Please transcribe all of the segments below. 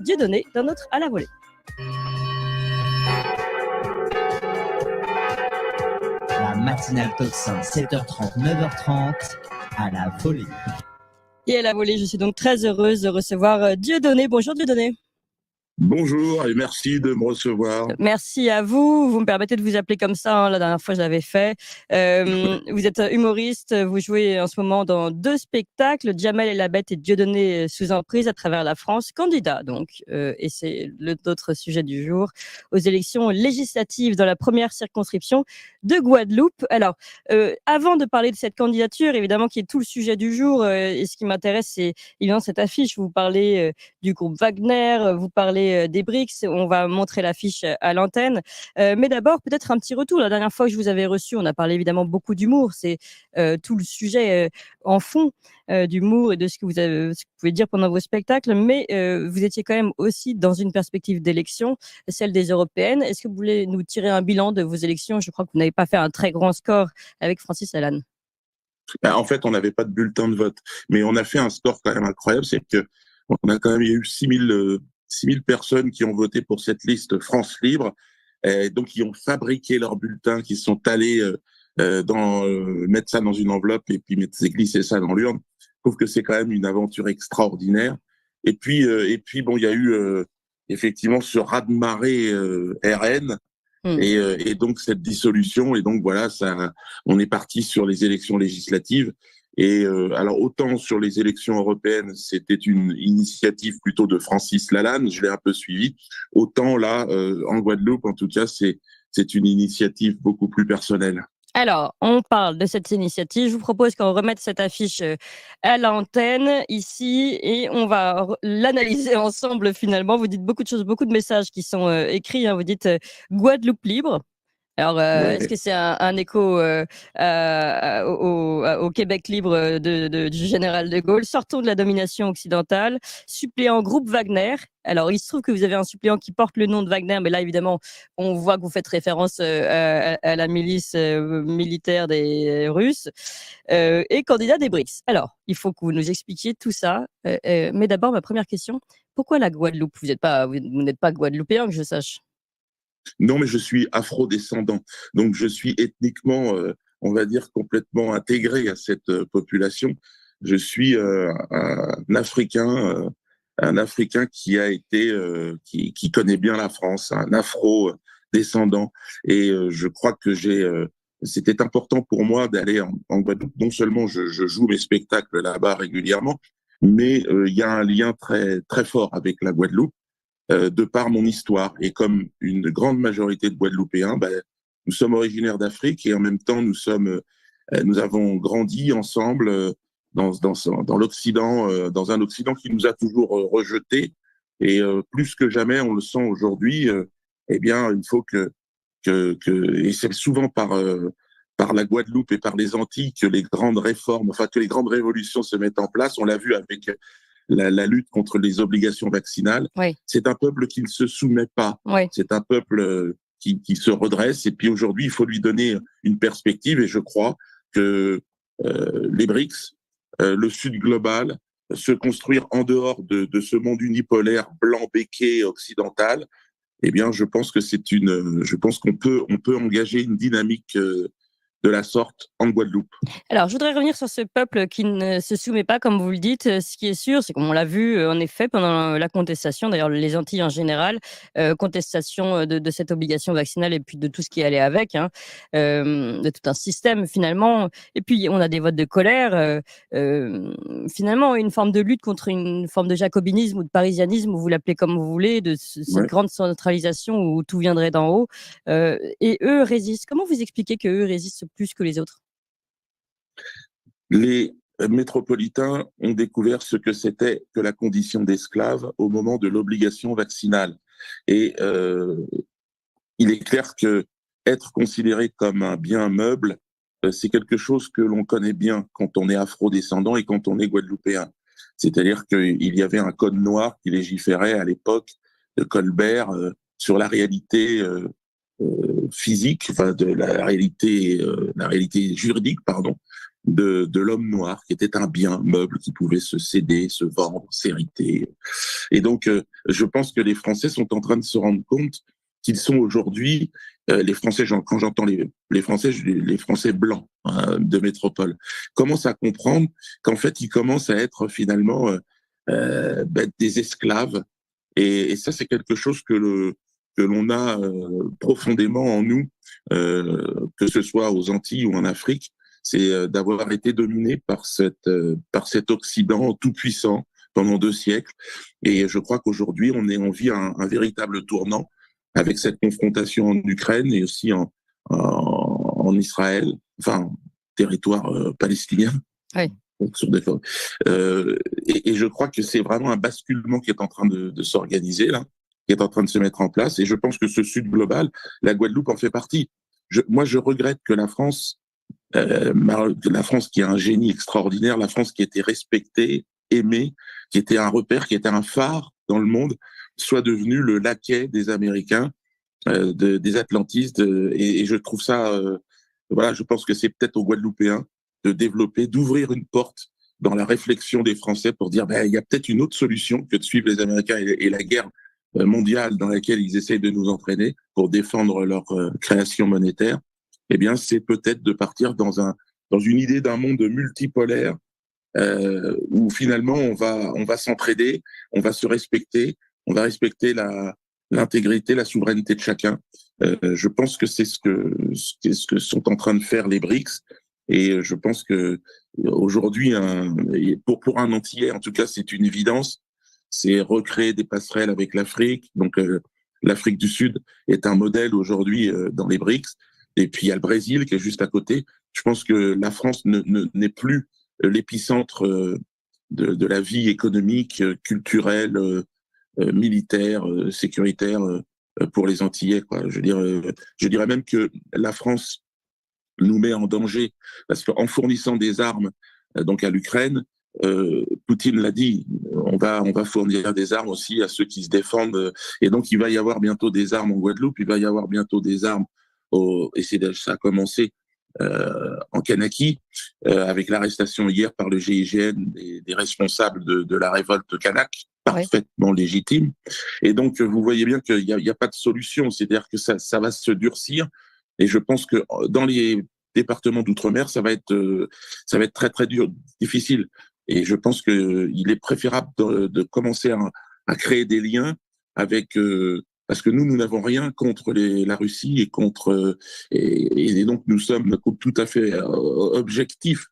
Dieudonné dans notre à la volée. La matinale Tocsin, 7h30, 9h30, à la volée. Et à la volée, je suis donc très heureuse de recevoir Dieudonné. Bonjour Dieudonné. Bonjour et merci de me recevoir. Merci à vous. Vous me permettez de vous appeler comme ça. Hein, la dernière fois, je l'avais fait. Vous êtes humoriste. Vous jouez en ce moment dans 2 spectacles, Jamel et la Bête et Dieudonné sous emprise à travers la France. Candidat, donc. Et c'est l'autre sujet du jour, aux élections législatives dans la première circonscription de Guadeloupe. Alors, avant de parler de cette candidature, évidemment, qui est tout le sujet du jour, et ce qui m'intéresse, c'est évidemment cette affiche. Vous parlez du groupe Wagner, vous parlez des BRICS, on va montrer l'affiche à l'antenne. Mais d'abord, peut-être un petit retour. La dernière fois que je vous avais reçu, on a parlé évidemment beaucoup d'humour. C'est tout le sujet en fond d'humour et de ce que vous pouvez dire pendant vos spectacles. Mais vous étiez quand même aussi dans une perspective d'élection, celle des européennes. Est-ce que vous voulez nous tirer un bilan de vos élections? Je crois que vous n'avez pas fait un très grand score avec Francis Lalanne. En fait, on n'avait pas de bulletin de vote, mais on a fait un score quand même incroyable. C'est que on a quand même eu 6000 personnes qui ont voté pour cette liste France Libre, et donc qui ont fabriqué leurs bulletins, qui sont allés mettre ça dans une enveloppe et puis glisser ça dans l'urne. Je trouve que c'est quand même une aventure extraordinaire. Et puis bon, il y a eu effectivement ce raz-de-marée RN. Et donc cette dissolution, et donc voilà, ça, on est parti sur les élections législatives. Et alors autant sur les élections européennes, c'était une initiative plutôt de Francis Lalanne, je l'ai un peu suivi. Autant là, en Guadeloupe, en tout cas, c'est une initiative beaucoup plus personnelle. Alors, on parle de cette initiative. Je vous propose qu'on remette cette affiche à l'antenne ici et on va l'analyser ensemble finalement. Vous dites beaucoup de choses, beaucoup de messages qui sont écrits. Hein. Vous dites Guadeloupe libre. Alors, Ouais. est-ce que c'est un écho au Québec libre du général de Gaulle? Sortons de la domination occidentale. Suppléant groupe Wagner. Alors, il se trouve que vous avez un suppléant qui porte le nom de Wagner, mais là, évidemment, on voit que vous faites référence à la milice militaire des Russes et candidat des BRICS. Alors, il faut que vous nous expliquiez tout ça. Mais d'abord, ma première question, pourquoi la Guadeloupe? Vous n'êtes pas guadeloupéen, que je sache. Non, mais je suis afro-descendant, donc je suis ethniquement, on va dire, complètement intégré à cette population. Je suis un Africain qui a été, qui connaît bien la France, un afro-descendant. Et je crois que c'était important pour moi d'aller en Guadeloupe. Non seulement je joue mes spectacles là-bas régulièrement, mais il y a un lien très très fort avec la Guadeloupe. De par mon histoire. Et comme une grande majorité de Guadeloupéens, nous sommes originaires d'Afrique et en même temps, nous avons grandi ensemble dans l'Occident, dans un Occident qui nous a toujours rejetés. Et plus que jamais, on le sent aujourd'hui, eh bien, il faut et c'est souvent par la Guadeloupe et par les Antilles que les grandes réformes, enfin, que les grandes révolutions se mettent en place. On l'a vu avec la lutte contre les obligations vaccinales. Oui. C'est un peuple qui ne se soumet pas. Oui. C'est un peuple qui se redresse. Et puis aujourd'hui, il faut lui donner une perspective. Et je crois que les BRICS, le Sud global, se construire en dehors de ce monde unipolaire blanc béquet occidental, eh bien, je pense qu'on peut engager une dynamique de la sorte en Guadeloupe. Alors, je voudrais revenir sur ce peuple qui ne se soumet pas, comme vous le dites. Ce qui est sûr, c'est qu'on l'a vu, en effet, pendant la contestation, d'ailleurs les Antilles en général, contestation de cette obligation vaccinale et puis de tout ce qui allait avec, hein, de tout un système finalement. Et puis, on a des votes de colère, finalement, une forme de lutte contre une forme de jacobinisme ou de parisianisme, vous l'appelez comme vous voulez, de cette grande centralisation où tout viendrait d'en haut. Et eux résistent. Comment vous expliquez qu'eux résistent plus que les autres? Les métropolitains ont découvert ce que c'était que la condition d'esclave au moment de l'obligation vaccinale. Et il est clair que être considéré comme un bien meuble, c'est quelque chose que l'on connaît bien quand on est afro-descendant et quand on est guadeloupéen. C'est-à-dire qu'il y avait un code noir qui légiférait à l'époque de Colbert sur la réalité physique, enfin de la réalité juridique, pardon, de l'homme noir, qui était un bien meuble qui pouvait se céder, se vendre, s'hériter. Et donc, je pense que les Français sont en train de se rendre compte qu'ils sont aujourd'hui, les Français, quand j'entends les Français, les Français blancs de métropole, commencent à comprendre qu'en fait, ils commencent à être finalement des esclaves. Et ça, c'est quelque chose que l'on a profondément en nous, que ce soit aux Antilles ou en Afrique, c'est d'avoir été dominé par cet Occident tout puissant pendant 2 siècles. Et je crois qu'aujourd'hui, on vit un véritable tournant avec cette confrontation en Ukraine et aussi en Israël, enfin, territoire palestinien. Oui. Donc, et je crois que c'est vraiment un basculement qui est en train de s'organiser, là, qui est en train de se mettre en place. Et je pense que ce Sud global, la Guadeloupe en fait partie. Moi, je regrette que la France qui a un génie extraordinaire, la France qui était respectée, aimée, qui était un repère, qui était un phare dans le monde, soit devenue le laquais des Américains, des Atlantistes. Et je trouve ça, voilà, je pense que c'est peut-être aux Guadeloupéens de développer, d'ouvrir une porte dans la réflexion des Français pour dire, il y a peut-être une autre solution que de suivre les Américains et la guerre mondiale dans laquelle ils essayent de nous entraîner pour défendre leur création monétaire. Eh bien, c'est peut-être de partir dans une idée d'un monde multipolaire où finalement on va s'entraider, on va se respecter, on va respecter l'intégrité, la souveraineté de chacun. Je pense que c'est ce que sont en train de faire les BRICS. Et je pense que aujourd'hui, pour un Antillais, en tout cas, c'est une évidence. C'est recréer des passerelles avec l'Afrique. Donc, l'Afrique du Sud est un modèle aujourd'hui dans les BRICS. Et puis, il y a le Brésil qui est juste à côté. Je pense que la France n'est plus l'épicentre de la vie économique, culturelle, militaire, sécuritaire pour les Antillais, quoi. Je dirais même que la France nous met en danger parce qu'en fournissant des armes donc à l'Ukraine, Poutine l'a dit, on va fournir des armes aussi à ceux qui se défendent. Et donc, il va y avoir bientôt des armes en Guadeloupe, il va y avoir bientôt des armes et ça a commencé en Kanaki, avec l'arrestation hier par le GIGN des responsables de la révolte kanak, parfaitement légitime. Et donc, vous voyez bien qu'il n'y a pas de solution, c'est-à-dire que ça va se durcir. Et je pense que dans les départements d'outre-mer, ça va être très, très dur, difficile. Et je pense qu'il est préférable de commencer à créer des liens avec... parce que nous n'avons rien contre la Russie et donc nous sommes tout à fait objectifs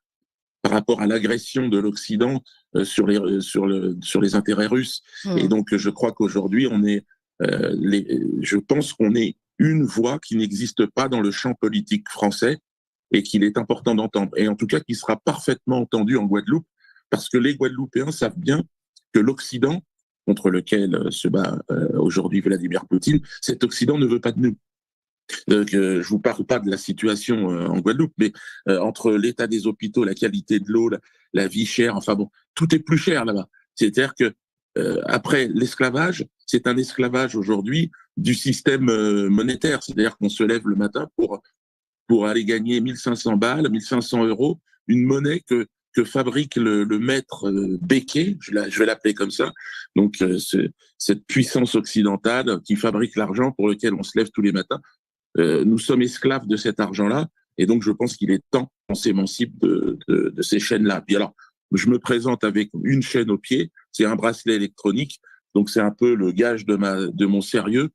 par rapport à l'agression de l'Occident sur les intérêts russes. Et donc je crois qu'aujourd'hui je pense qu'on est une voix qui n'existe pas dans le champ politique français et qu'il est important d'entendre. Et en tout cas qui sera parfaitement entendu en Guadeloupe, parce que les Guadeloupéens savent bien que l'Occident, contre lequel se bat aujourd'hui Vladimir Poutine, cet Occident ne veut pas de nous. Je vous parle pas de la situation en Guadeloupe, mais entre l'état des hôpitaux, la qualité de l'eau, la vie chère, enfin bon, tout est plus cher là-bas. C'est-à-dire que après l'esclavage, c'est un esclavage aujourd'hui du système monétaire. C'est-à-dire qu'on se lève le matin pour aller gagner 1500 balles, 1500 euros, une monnaie que fabrique le maître Béquet, je vais l'appeler comme ça, donc cette puissance occidentale qui fabrique l'argent pour lequel on se lève tous les matins. Nous sommes esclaves de cet argent-là, et donc je pense qu'il est temps qu'on s'émancipe de ces chaînes-là. Puis alors, je me présente avec une chaîne au pied, c'est un bracelet électronique, donc c'est un peu le gage de mon sérieux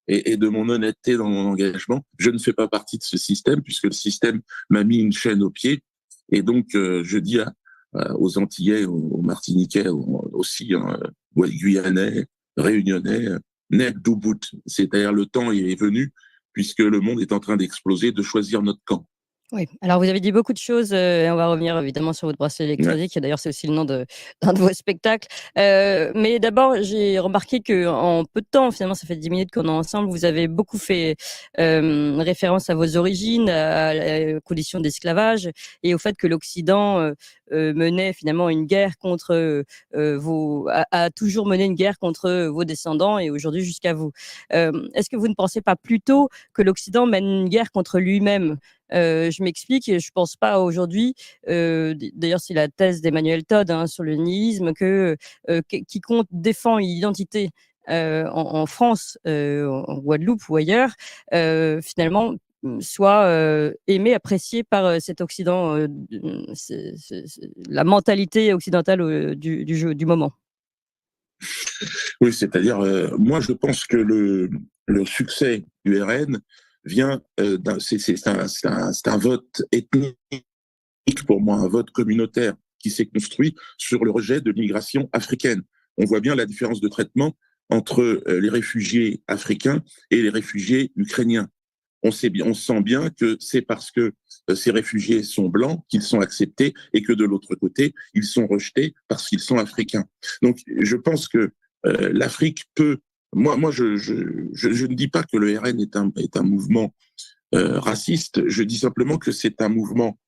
et de mon honnêteté dans mon engagement. Je ne fais pas partie de ce système, puisque le système m'a mis une chaîne au pied. Et donc, je dis aux Antillais, aux Martiniquais aussi, aux Guyanais, Réunionnais, Ned Doubout. C'est-à-dire le temps est venu, puisque le monde est en train d'exploser, de choisir notre camp. Oui, alors vous avez dit beaucoup de choses, et on va revenir évidemment sur votre bracelet électronique. Ouais. D'ailleurs, c'est aussi le nom d'un de vos spectacles. Mais d'abord, j'ai remarqué qu'en peu de temps, finalement, ça fait 10 minutes qu'on est ensemble, vous avez beaucoup fait référence à vos origines, à la condition d'esclavage et au fait que l'Occident menait finalement une guerre contre a toujours mené une guerre contre vos descendants et aujourd'hui jusqu'à vous. Est-ce que vous ne pensez pas plutôt que l'Occident mène une guerre contre lui-même Je m'explique, je pense pas aujourd'hui, d'ailleurs c'est la thèse d'Emmanuel Todd sur le nihilisme, que quiconque défend une identité en France, en Guadeloupe ou ailleurs, finalement soit aimé, apprécié par cet Occident, la mentalité occidentale du moment. Oui, c'est-à-dire, moi, je pense que le succès du RN vient c'est un vote ethnique pour moi, un vote communautaire qui s'est construit sur le rejet de l'immigration africaine. On voit bien la différence de traitement entre les réfugiés africains et les réfugiés ukrainiens. On sent bien que c'est parce que ces réfugiés sont blancs qu'ils sont acceptés et que de l'autre côté, ils sont rejetés parce qu'ils sont africains. Donc, je pense que l'Afrique peut. Moi, je ne dis pas que le RN est un mouvement raciste. Je dis simplement que c'est un mouvement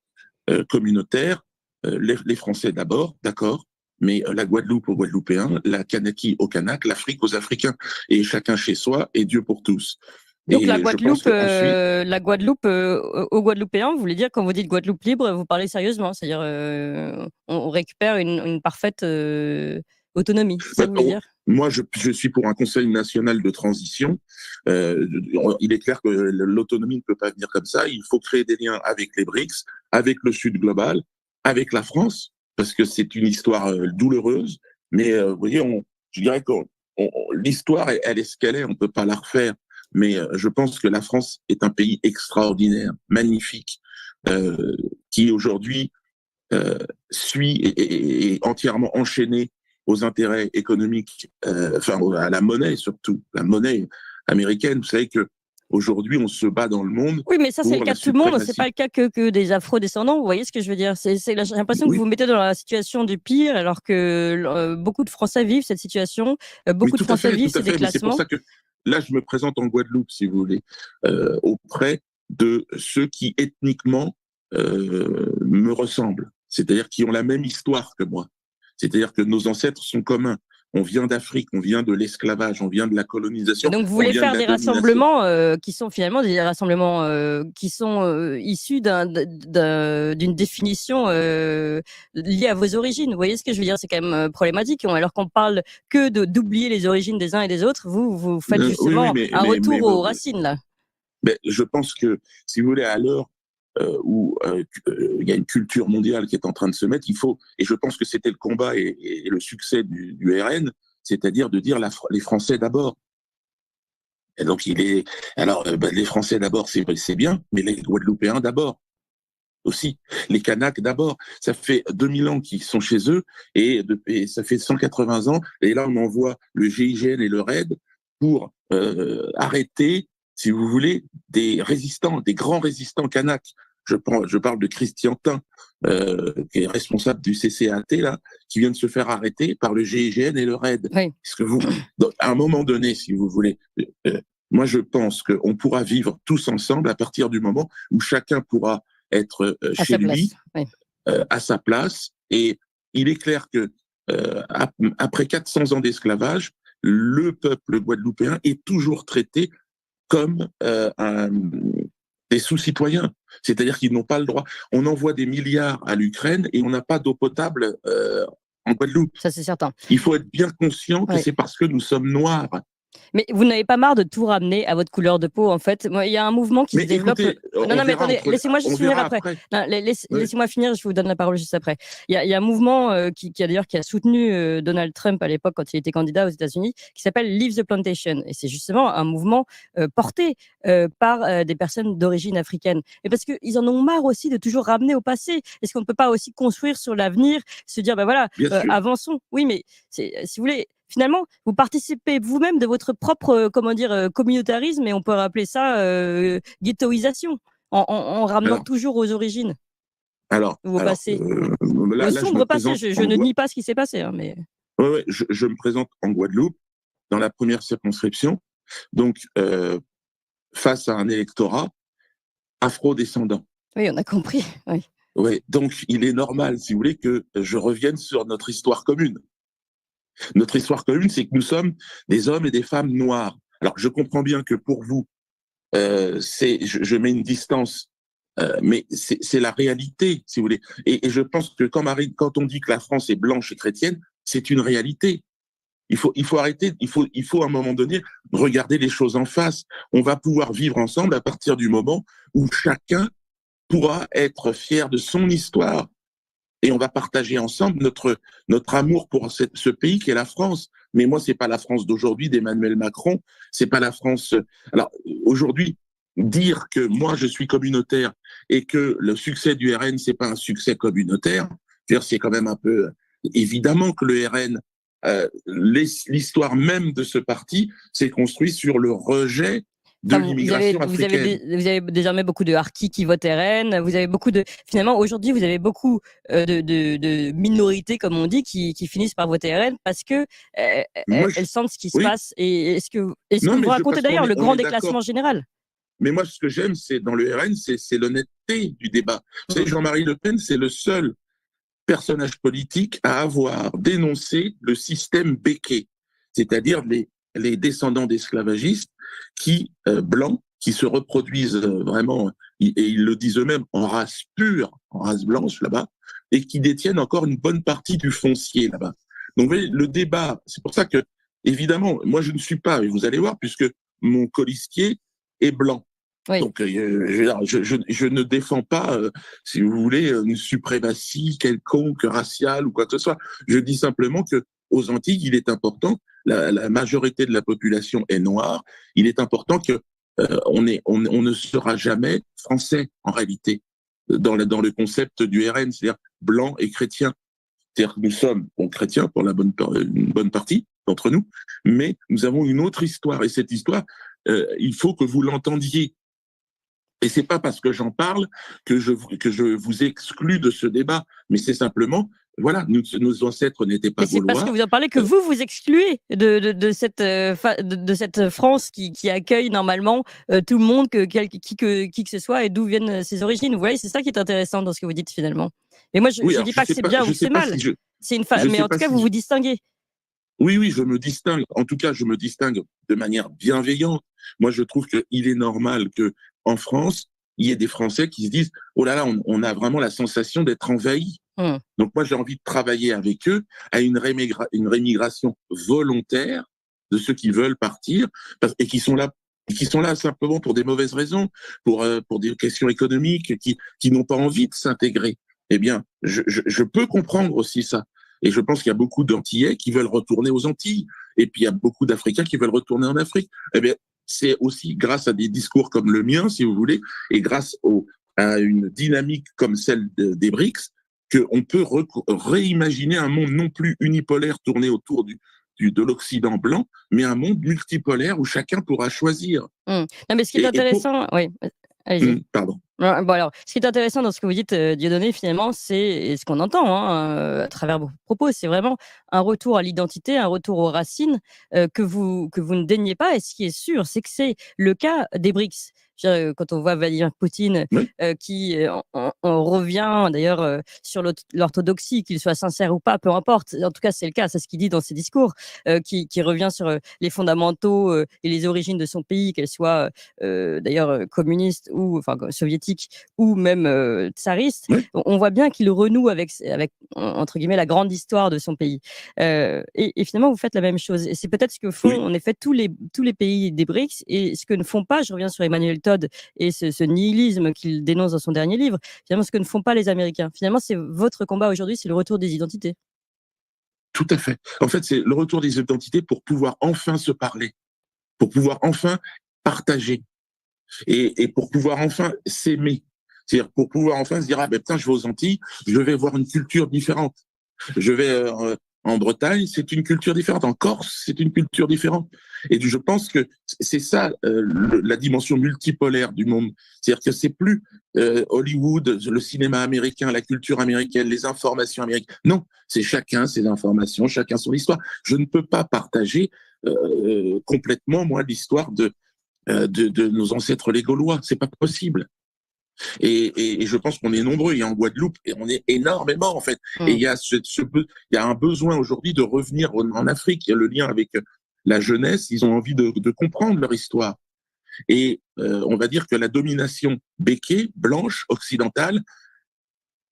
communautaire. Les Français d'abord, d'accord, mais la Guadeloupe aux Guadeloupéens, la Kanaki aux Kanaks, l'Afrique aux Africains, et chacun chez soi et Dieu pour tous. Donc Et je pense qu'ensuite, la Guadeloupe aux Guadeloupéens, vous voulez dire, quand vous dites Guadeloupe libre, vous parlez sérieusement, c'est-à-dire on récupère une parfaite autonomie, c'est ça que vous voulez dire? Moi, je suis pour un Conseil national de transition. Il est clair que l'autonomie ne peut pas venir comme ça. Il faut créer des liens avec les BRICS, avec le Sud global, avec la France, parce que c'est une histoire douloureuse. Mais vous voyez, je dirais que l'histoire, elle est ce qu'elle est. On ne peut pas la refaire. Mais je pense que la France est un pays extraordinaire, magnifique, qui aujourd'hui suit et est entièrement enchaîné aux intérêts économiques, enfin à la monnaie surtout, la monnaie américaine. Vous savez que aujourd'hui on se bat dans le monde. Oui, mais ça c'est le pour cas la de tout le monde, c'est suprématie. pas le cas que des afro-descendants. Vous voyez ce que je veux dire? J'ai l'impression que Oui, vous vous mettez dans la situation du pire, alors que beaucoup de Français vivent cette situation. oui, Beaucoup de Français vivent tout à ces fait. Mais c'est pour déclassements. ça que là je me présente en Guadeloupe, si vous voulez, auprès de ceux qui ethniquement me ressemblent, c'est-à-dire qui ont la même histoire que moi. C'est-à-dire que nos ancêtres sont communs. On vient d'Afrique, on vient de l'esclavage, on vient de la Et colonisation, donc, vous on voulez vient de faire la des domination. rassemblements qui sont finalement des rassemblements qui sont issus d'une définition liée à vos origines. Vous voyez ce que je veux dire? C'est quand même problématique. Alors qu'on parle que d'oublier les origines des uns et des autres, vous faites Oui, oui, justement un retour aux racines, là. mais je pense que, si vous voulez, à l'heure où il y a une culture mondiale qui est en train de se mettre, il faut, et je pense que c'était le combat et le succès du RN, c'est-à-dire de dire les Français d'abord. Et donc, les Français d'abord, c'est bien, mais les Guadeloupéens d'abord aussi. Les Kanaks d'abord. Ça fait 2000 ans qu'ils sont chez eux et ça fait 180 ans. Et là, on envoie le GIGN et le RAID pour arrêter, si vous voulez, des résistants, des grands résistants Kanaks. Je parle de Christian Tin, qui est responsable du CCAT, là, qui vient de se faire arrêter par le GIGN et le RAID. Oui. Est-ce que donc, à un moment donné, si vous voulez, moi je pense qu'on pourra vivre tous ensemble à partir du moment où chacun pourra être chez lui, Oui. à sa place. Et il est clair que après 400 ans d'esclavage, le peuple guadeloupéen est toujours traité comme des sous-citoyens. C'est-à-dire qu'ils n'ont pas le droit. On envoie des milliards à l'Ukraine et on n'a pas d'eau potable en Guadeloupe. Ça, c'est certain. Il faut être bien conscient que c'est parce que nous sommes noirs. Mais vous n'avez pas marre de tout ramener à votre couleur de peau, en fait. Moi, il y a un mouvement qui se développe. Écoutez, Non, mais attendez, laissez-moi juste finir après. Laissez-moi finir, je vous donne la parole juste après. Il y a un mouvement qui a soutenu Donald Trump à l'époque quand il était candidat aux États-Unis, qui s'appelle Leave the Plantation. Et c'est justement un mouvement porté par des personnes d'origine africaine. Et parce qu'ils en ont marre aussi de toujours ramener au passé. Est-ce qu'on ne peut pas aussi construire sur l'avenir, se dire, ben voilà, avançons. Oui, mais si vous voulez, finalement, vous participez vous-même de votre propre, communautarisme, et on peut rappeler ça ghettoisation, en ramenant toujours aux origines, au passé. Au sombre passé. Je ne nie pas ce qui s'est passé, hein, mais. Ouais, je me présente en Guadeloupe, dans la première circonscription, donc face à un électorat afro-descendant. Oui, on a compris. Oui. Ouais, donc il est normal, si vous voulez, que je revienne sur notre histoire commune. Notre histoire commune, c'est que nous sommes des hommes et des femmes noirs. Alors, je comprends bien que pour vous, je mets une distance Mais c'est la réalité, si vous voulez. Et je pense que quand on dit que la France est blanche et chrétienne, c'est une réalité. Il faut arrêter, il faut à un moment donné regarder les choses en face. On va pouvoir vivre ensemble à partir du moment où chacun pourra être fier de son histoire. Et on va partager ensemble notre amour pour ce pays qui est la France. Mais moi, c'est pas la France d'aujourd'hui d'Emmanuel Macron. C'est pas la France. Alors aujourd'hui, dire que moi je suis communautaire et que le succès du RN c'est pas un succès communautaire, c'est quand même un peu évidemment que le RN, l'histoire même de ce parti s'est construite sur le rejet de l'immigration africaine. Vous avez désormais beaucoup de harkis qui votent RN. Vous avez beaucoup de, finalement, aujourd'hui, vous avez beaucoup de minorités, comme on dit, qui finissent par voter RN parce que elles sentent ce qui se passe. Et est-ce que vous racontez d'ailleurs le grand déclassement général? Mais moi, ce que j'aime, c'est dans le RN, c'est l'honnêteté du débat. Vous savez, Jean-Marie Le Pen, c'est le seul personnage politique à avoir dénoncé le système Becquet, c'est-à-dire les descendants d'esclavagistes blancs, qui se reproduisent vraiment, et ils le disent eux-mêmes, en race pure, en race blanche là-bas, et qui détiennent encore une bonne partie du foncier là-bas. Donc, vous voyez, le débat, c'est pour ça que, évidemment, moi je ne suis pas, et vous allez voir, puisque mon colistier est blanc. Oui. Donc, je ne défends pas, si vous voulez, une suprématie quelconque, raciale ou quoi que ce soit. Je dis simplement que aux Antilles, il est important, la majorité de la population est noire, il est important que on ne sera jamais français en réalité dans le concept du RN, c'est-à-dire blanc et chrétien. C'est-à-dire que nous sommes chrétiens pour une bonne partie d'entre nous, mais nous avons une autre histoire et cette histoire, il faut que vous l'entendiez. Et c'est pas parce que j'en parle que je vous exclue de ce débat, mais c'est simplement, voilà, nos ancêtres n'étaient pas gaulois. C'est parce que vous en parlez que vous excluez de cette France qui accueille normalement tout le monde, qui que ce soit et d'où viennent ses origines. Vous voyez, c'est ça qui est intéressant dans ce que vous dites finalement. Mais moi, je ne dis pas que c'est bien ou c'est mal. Mais en tout cas, vous vous distinguez. Oui, je me distingue. En tout cas, je me distingue de manière bienveillante. Moi, je trouve qu'il est normal que en France, il y ait des Français qui se disent « Oh là là, on a vraiment la sensation d'être envahis. » Donc moi, j'ai envie de travailler avec eux à une rémigration volontaire de ceux qui veulent partir et qui sont là simplement pour des mauvaises raisons, pour des questions économiques, qui n'ont pas envie de s'intégrer. Eh bien, je peux comprendre aussi ça. Et je pense qu'il y a beaucoup d'Antillais qui veulent retourner aux Antilles. Et puis, il y a beaucoup d'Africains qui veulent retourner en Afrique. Eh bien, c'est aussi grâce à des discours comme le mien, si vous voulez, et grâce à une dynamique comme celle des BRICS, qu'on peut réimaginer un monde non plus unipolaire tourné autour de l'Occident blanc, mais un monde multipolaire où chacun pourra choisir. Non, mais ce qui est intéressant, oui, allez-y. Pardon. Bon alors, ce qui est intéressant dans ce que vous dites, Dieudonné, finalement, et ce qu'on entend à travers vos propos, c'est vraiment un retour à l'identité, un retour aux racines que vous ne daignez pas. Et ce qui est sûr, c'est que c'est le cas des BRICS. Quand on voit Vladimir Poutine qui on revient d'ailleurs sur l'orthodoxie, qu'il soit sincère ou pas, peu importe. En tout cas, c'est le cas, c'est ce qu'il dit dans ses discours, qui revient sur les fondamentaux et les origines de son pays, qu'elles soient d'ailleurs communistes ou enfin soviétiques ou même tsaristes. On voit bien qu'il renoue avec entre guillemets la grande histoire de son pays. Et finalement, vous faites la même chose. Et c'est peut-être ce que font en effet tous les pays des BRICS et ce que ne font pas. Je reviens sur Emmanuel Todd et ce nihilisme qu'il dénonce dans son dernier livre, finalement ce que ne font pas les Américains. Finalement, c'est votre combat aujourd'hui, c'est le retour des identités. Tout à fait. En fait, c'est le retour des identités pour pouvoir enfin se parler, pour pouvoir enfin partager et pour pouvoir enfin s'aimer. C'est-à-dire pour pouvoir enfin se dire « Ah ben putain, je vais aux Antilles, je vais voir une culture différente. Je vais en Bretagne, c'est une culture différente. En Corse, c'est une culture différente. » Et je pense que c'est ça la dimension multipolaire du monde. C'est-à-dire que c'est plus Hollywood, le cinéma américain, la culture américaine, les informations américaines. Non, c'est chacun ses informations, chacun son histoire. Je ne peux pas partager complètement, moi, l'histoire de nos ancêtres les Gaulois. C'est pas possible. Et je pense qu'on est nombreux. Il y a en Guadeloupe et on est énormément en fait. Et il y a il y a un besoin aujourd'hui de revenir en Afrique. Il y a le lien avec la jeunesse. Ils ont envie de comprendre leur histoire. Et on va dire que la domination béquée, blanche, occidentale,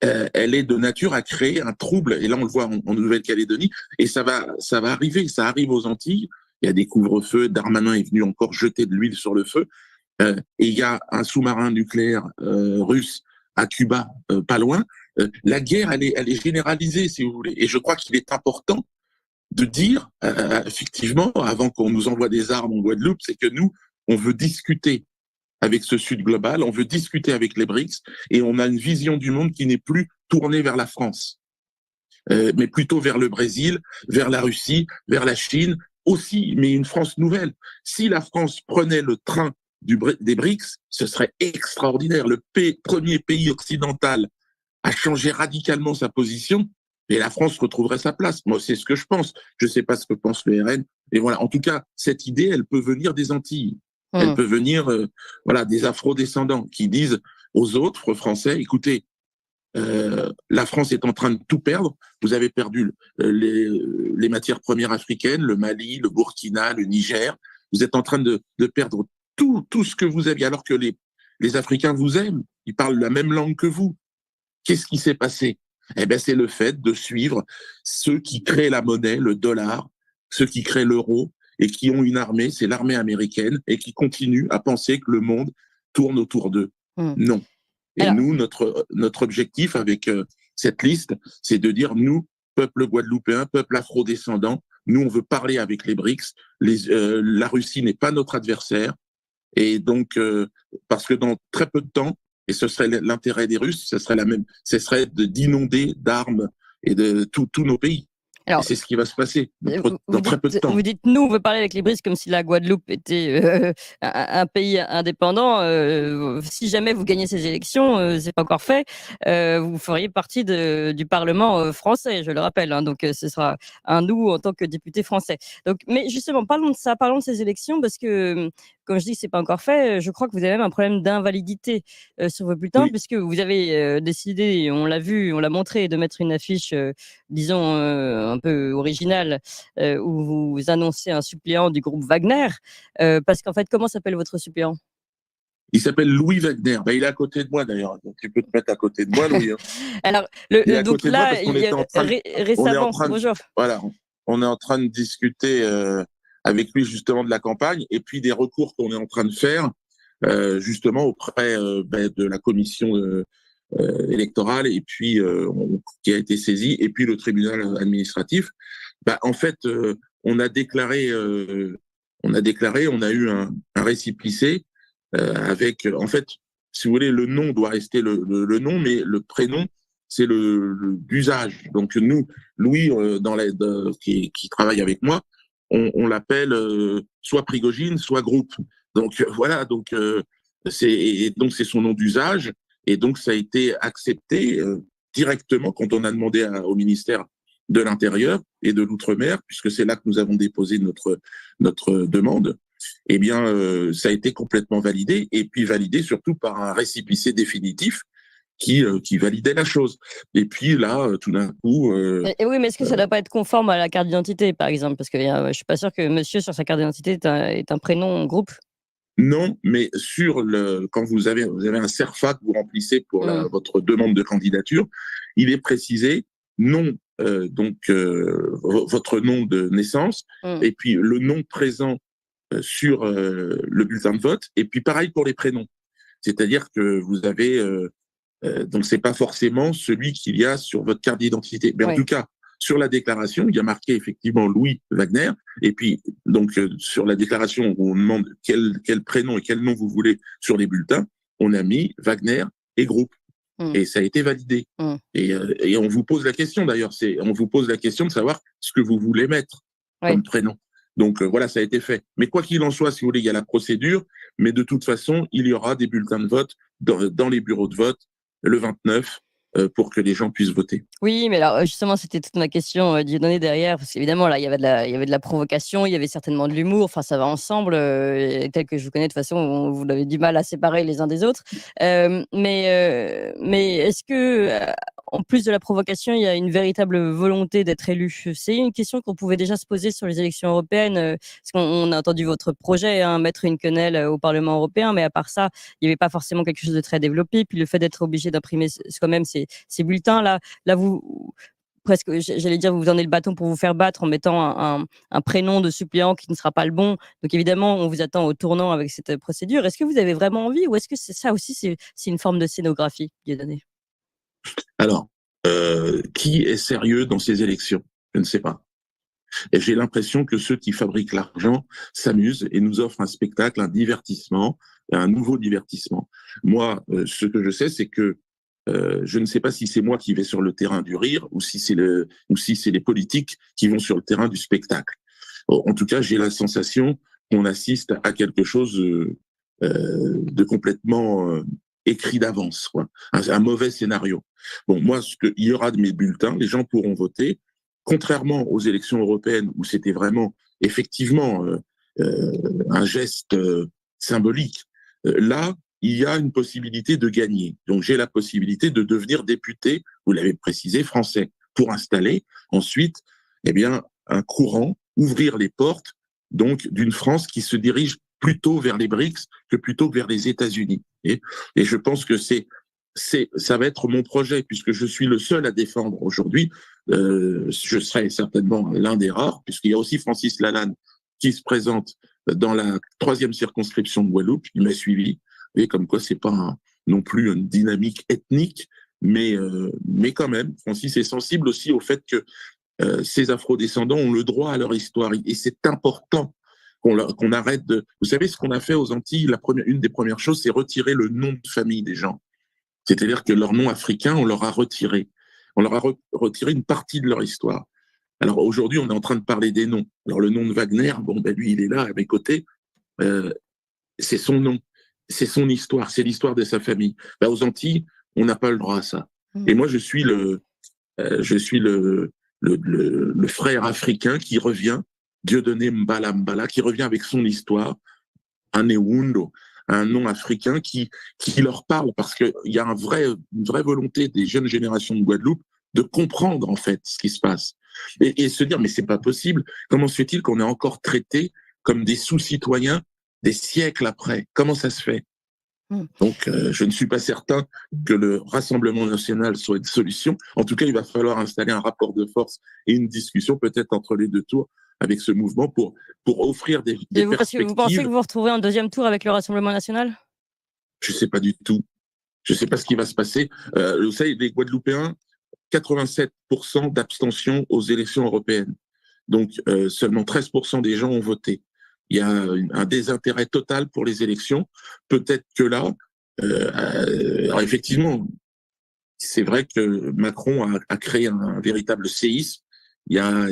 elle est de nature à créer un trouble. Et là, on le voit en Nouvelle-Calédonie. Et ça va arriver. Ça arrive aux Antilles. Il y a des couvre-feux. Darmanin est venu encore jeter de l'huile sur le feu. Et il y a un sous-marin nucléaire russe à Cuba, pas loin. La guerre, elle est généralisée, si vous voulez. Et je crois qu'il est important de dire, effectivement, avant qu'on nous envoie des armes en Guadeloupe, c'est que nous, on veut discuter avec ce Sud global, on veut discuter avec les BRICS, et on a une vision du monde qui n'est plus tournée vers la France, mais plutôt vers le Brésil, vers la Russie, vers la Chine aussi, mais une France nouvelle. Si la France prenait le train des BRICS, ce serait extraordinaire. Le premier pays occidental à changer radicalement sa position, et la France retrouverait sa place. Moi, c'est ce que je pense. Je ne sais pas ce que pense le RN. Et voilà. En tout cas, cette idée, elle peut venir des Antilles. Elle peut venir, des Afro-descendants qui disent aux autres Français, écoutez, la France est en train de tout perdre. Vous avez perdu les matières premières africaines, le Mali, le Burkina, le Niger. Vous êtes en train de perdre tout ce que vous aviez, alors que les Africains vous aiment. Ils parlent la même langue que vous. Qu'est-ce qui s'est passé? Eh bien, c'est le fait de suivre ceux qui créent la monnaie, le dollar, ceux qui créent l'euro et qui ont une armée, c'est l'armée américaine, et qui continuent à penser que le monde tourne autour d'eux. Non. Et alors, nous, notre objectif avec cette liste, c'est de dire, nous, peuple guadeloupéen, peuple afro-descendant, nous, on veut parler avec les BRICS. La Russie n'est pas notre adversaire. Et donc, parce que dans très peu de temps, et ce serait l'intérêt des Russes, ce serait d'inonder d'armes et de tous nos pays. Alors, et c'est ce qui va se passer dans très peu de temps. Vous dites, nous, on veut parler avec les BRICS comme si la Guadeloupe était un pays indépendant. Si jamais vous gagnez ces élections, c'est pas encore fait, vous feriez partie du Parlement français, je le rappelle. Hein, donc, ce sera un nous en tant que député français. Donc, mais justement, parlons de ça, parlons de ces élections, parce que, comme je dis que c'est pas encore fait, je crois que vous avez même un problème d'invalidité sur vos bulletins, puisque vous avez décidé, on l'a vu, on l'a montré, de mettre une affiche, disons, un peu original où vous annoncez un suppléant du groupe Wagner, parce qu'en fait, comment s'appelle votre suppléant? Il s'appelle Louis Wagner. Ben, il est à côté de moi d'ailleurs. Donc, tu peux te mettre à côté de moi, Louis. Hein. Alors, donc là, récemment, bonjour. Voilà, on est en train de discuter avec lui justement de la campagne et puis des recours qu'on est en train de faire justement auprès de la commission électorale et puis qui a été saisie et puis le tribunal administratif. En fait, on a déclaré, on a eu un récépissé avec, en fait, si vous voulez, le nom doit rester le nom, mais le prénom, c'est l'usage. Donc nous, Louis, qui travaille avec moi, on l'appelle soit Prigogine, soit groupe. Donc voilà, donc c'est son nom d'usage, et donc ça a été accepté directement quand on a demandé au ministère de l'Intérieur et de l'Outre-mer, puisque c'est là que nous avons déposé notre demande. Eh bien, ça a été complètement validé, et puis validé surtout par un récépissé définitif qui validait la chose. Et puis là, tout d'un coup... oui, mais est-ce que ça ne doit pas être conforme à la carte d'identité, par exemple? Parce que je ne suis pas sûr que monsieur, sur sa carte d'identité, est un prénom groupe. Non, mais quand vous avez un CERFA que vous remplissez pour votre demande de candidature, il est précisé non, votre nom de naissance, et puis le nom présent sur le bulletin de vote, et puis pareil pour les prénoms. C'est-à-dire que vous avez... donc, c'est pas forcément celui qu'il y a sur votre carte d'identité. Mais en tout cas, sur la déclaration, il y a marqué effectivement Louis Wagner. Et puis, donc, sur la déclaration où on demande quel prénom et quel nom vous voulez sur les bulletins, on a mis Wagner et groupe. Et ça a été validé. Et on vous pose la question d'ailleurs. On vous pose la question de savoir ce que vous voulez mettre comme prénom. Donc voilà, ça a été fait. Mais quoi qu'il en soit, si vous voulez, il y a la procédure. Mais de toute façon, il y aura des bulletins de vote dans les bureaux de vote le 29 pour que les gens puissent voter. Oui, mais alors justement, c'était toute ma question Dieudonné derrière, parce qu'évidemment, là, il y avait de la provocation, il y avait certainement de l'humour, enfin, ça va ensemble, tel que je vous connais, de toute façon, vous avez du mal à séparer les uns des autres. Mais est-ce que en plus de la provocation, il y a une véritable volonté d'être élu. C'est une question qu'on pouvait déjà se poser sur les élections européennes, parce qu'on a entendu votre projet, mettre une quenelle au Parlement européen, mais à part ça, il n'y avait pas forcément quelque chose de très développé. Puis le fait d'être obligé d'imprimer quand même ces bulletins, là vous presque, j'allais dire, vous vous donnez le bâton pour vous faire battre en mettant un prénom de suppléant qui ne sera pas le bon. Donc évidemment, on vous attend au tournant avec cette procédure. Est-ce que vous avez vraiment envie, ou est-ce que c'est ça aussi, c'est une forme de scénographie, Dieudonné? Alors, qui est sérieux dans ces élections? Je ne sais pas. Et j'ai l'impression que ceux qui fabriquent l'argent s'amusent et nous offrent un spectacle, un divertissement, un nouveau divertissement. Moi, ce que je sais, c'est que je ne sais pas si c'est moi qui vais sur le terrain du rire ou si c'est les politiques qui vont sur le terrain du spectacle. En tout cas, j'ai la sensation qu'on assiste à quelque chose de complètement écrit d'avance, quoi. Un mauvais scénario. Bon, moi, il y aura de mes bulletins, les gens pourront voter. Contrairement aux élections européennes où c'était vraiment effectivement un geste symbolique, là, il y a une possibilité de gagner. Donc, j'ai la possibilité de devenir député, vous l'avez précisé, français, pour installer ensuite, eh bien, un courant, ouvrir les portes, donc, d'une France qui se dirige plutôt vers les BRICS que plutôt vers les États-Unis. Et je pense que ça va être mon projet, puisque je suis le seul à défendre aujourd'hui. Je serai certainement l'un des rares, puisqu'il y a aussi Francis Lalanne qui se présente dans la 3e circonscription de Guadeloupe. Il m'a suivi. Et comme quoi, c'est pas non plus une dynamique ethnique, mais quand même, Francis est sensible aussi au fait que ces afro-descendants ont le droit à leur histoire. Et c'est important qu'on arrête de... Vous savez, ce qu'on a fait aux Antilles, une des premières choses, c'est retirer le nom de famille des gens. C'est-à-dire que leur nom africain, on leur a retiré. On leur a retiré une partie de leur histoire. Alors aujourd'hui, on est en train de parler des noms. Alors le nom de Wagner, bon, ben lui, il est là à mes côtés. C'est son nom, c'est son histoire, c'est l'histoire de sa famille. Ben, aux Antilles, on n'a pas le droit à ça. Et moi, je suis le frère africain qui revient, Dieudonné Mbala Mbala, qui revient avec son histoire, un Ewundo, un nom africain qui leur parle, parce qu'il y a une vraie volonté des jeunes générations de Guadeloupe de comprendre en fait ce qui se passe et se dire mais c'est pas possible, comment se fait-il qu'on est encore traités comme des sous-citoyens des siècles après? Comment ça se fait? Donc je ne suis pas certain que le Rassemblement national soit une solution. En tout cas, il va falloir installer un rapport de force et une discussion peut-être entre les deux tours avec ce mouvement pour offrir des perspectives. Vous pensez que vous vous retrouverez en 2e tour avec le Rassemblement national? Je ne sais pas du tout. Je ne sais pas ce qui va se passer. Vous savez, les Guadeloupéens, 87% d'abstention aux élections européennes. Donc, seulement 13% des gens ont voté. Il y a un désintérêt total pour les élections. Peut-être que là, alors effectivement, c'est vrai que Macron a créé un véritable séisme. Il y a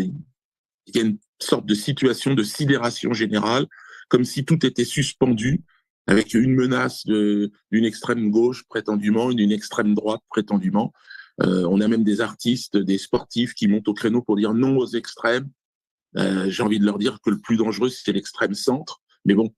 une sorte de situation de sidération générale, comme si tout était suspendu, avec une menace d'une extrême gauche prétendument, d'une extrême droite prétendument. On a même des artistes, des sportifs qui montent au créneau pour dire non aux extrêmes. J'ai envie de leur dire que le plus dangereux, c'est l'extrême centre. Mais bon,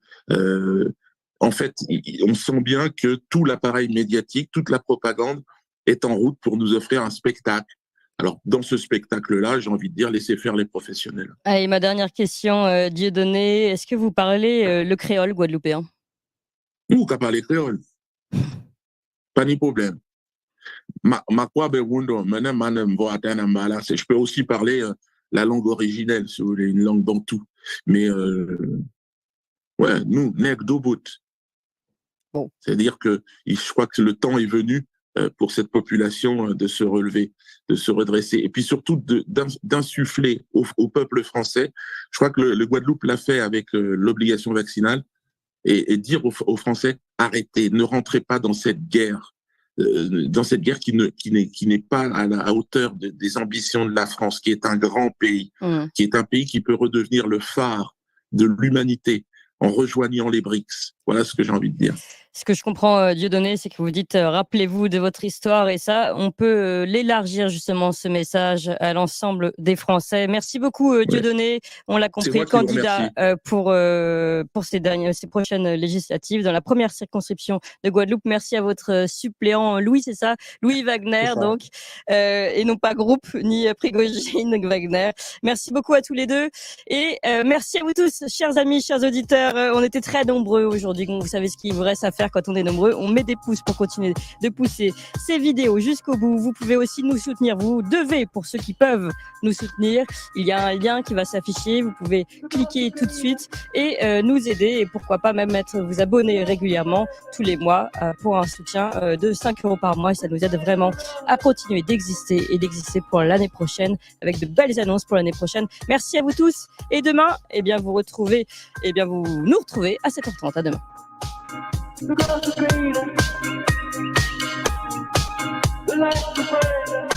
en fait, on sent bien que tout l'appareil médiatique, toute la propagande est en route pour nous offrir un spectacle. Alors, dans ce spectacle-là, j'ai envie de dire, laissez faire les professionnels. Allez, ma dernière question, Dieudonné, est-ce que vous parlez le créole guadeloupéen? Nous, qu'à parler créole. Pas de problème. Je peux aussi parler la langue originelle, si vous voulez, une langue bantou. Mais, ouais, nous, nèg d'Obout. Bon. C'est-à-dire que je crois que le temps est venu pour cette population de se relever, de se redresser, et puis surtout d'insuffler au peuple français. Je crois que le Guadeloupe l'a fait avec l'obligation vaccinale, et dire aux Français, arrêtez, ne rentrez pas dans cette guerre qui n'est pas à la hauteur des ambitions de la France, qui est un grand pays, qui est un pays qui peut redevenir le phare de l'humanité en rejoignant les BRICS. Voilà ce que j'ai envie de dire. Ce que je comprends, Dieudonné, c'est que vous dites, rappelez-vous de votre histoire et ça, on peut l'élargir justement ce message à l'ensemble des Français. Merci beaucoup, Dieudonné. On l'a compris, moi qui vous candidat pour ces prochaines législatives dans la première circonscription de Guadeloupe. Merci à votre suppléant Louis, c'est ça, Louis Wagner, donc, et non pas groupe ni Prigogine Wagner. Merci beaucoup à tous les deux et merci à vous tous, chers amis, chers auditeurs. On était très nombreux aujourd'hui. Vous savez ce qu'il vous reste à faire quand on est nombreux. On met des pouces pour continuer de pousser ces vidéos jusqu'au bout. Vous pouvez aussi nous soutenir. Vous devez, pour ceux qui peuvent nous soutenir, il y a un lien qui va s'afficher. Vous pouvez cliquer tout de suite et nous aider et pourquoi pas même vous abonner régulièrement tous les mois pour un soutien de 5 € par mois. Et ça nous aide vraiment à continuer d'exister et d'exister pour l'année prochaine avec de belles annonces pour l'année prochaine. Merci à vous tous et demain, vous nous retrouvez à 7h30. À demain. The